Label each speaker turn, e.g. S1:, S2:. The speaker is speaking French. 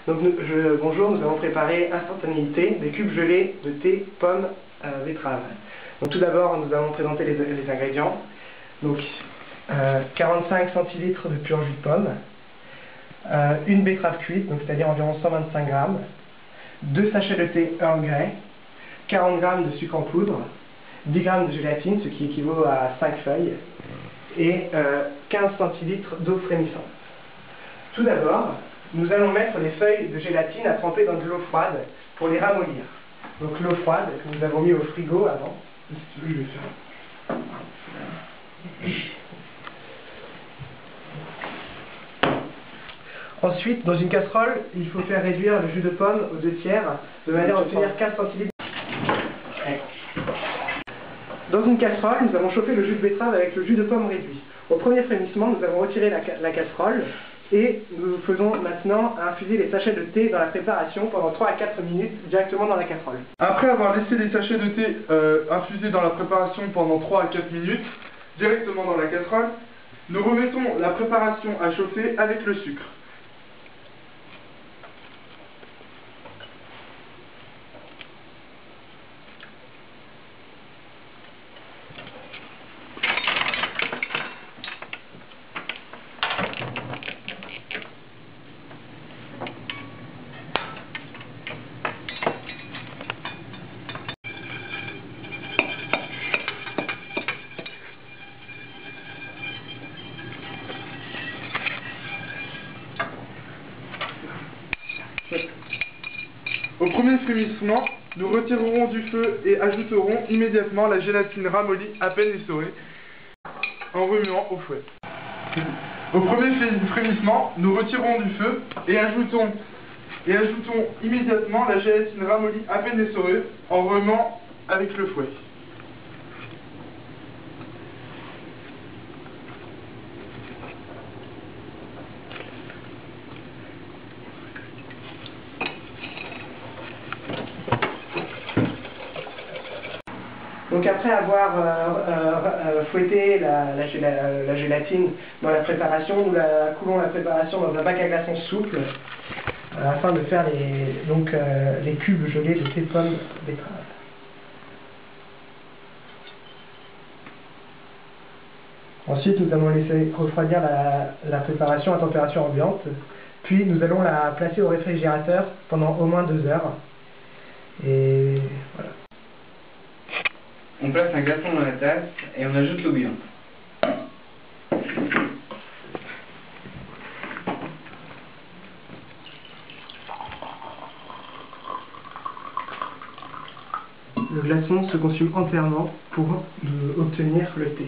S1: Donc bonjour, nous allons préparer instantanéité des cubes gelés de thé, pomme, betterave. Donc tout d'abord, nous allons présenter les ingrédients. Donc 45 centilitres de pur jus de pomme, une betterave cuite, donc c'est-à-dire environ 125 grammes, 2 sachets de thé Earl Grey, 40 grammes de sucre en poudre, 10 grammes de gélatine, ce qui équivaut à 5 feuilles, et 15 centilitres d'eau frémissante. Tout d'abord, nous allons mettre les feuilles de gélatine à tremper dans de l'eau froide pour les ramollir. Donc l'eau froide que nous avons mis au frigo avant. Je vais faire. Ensuite, dans une casserole, il faut faire réduire le jus de pomme aux 2/3 de manière à obtenir 15 centilitres. Dans une casserole, nous avons chauffé le jus de betterave avec le jus de pomme réduit. Au premier frémissement, nous avons retiré la casserole et nous faisons maintenant infuser les sachets de thé dans la préparation pendant 3 à 4 minutes directement dans la casserole.
S2: Après avoir laissé les sachets de thé infusés dans la préparation pendant 3 à 4 minutes directement dans la casserole, nous remettons la préparation à chauffer avec le sucre. Au premier frémissement, nous retirerons du feu et ajouterons immédiatement la gélatine ramollie à peine essorée en remuant au fouet. Au premier frémissement, nous retirerons du feu et ajoutons immédiatement la gélatine ramollie à peine essorée en remuant avec le fouet.
S1: Donc après avoir fouetté la gélatine dans la préparation, nous coulons la préparation dans un bac à glaçons souple afin de faire les cubes gelés de thé pomme betterave. Ensuite, nous allons laisser refroidir la préparation à température ambiante, puis nous allons la placer au réfrigérateur pendant au moins 2 heures. Et voilà.
S3: On place un glaçon dans la tasse et on ajoute l'eau bouillante.
S1: Le glaçon se consume entièrement pour obtenir le thé.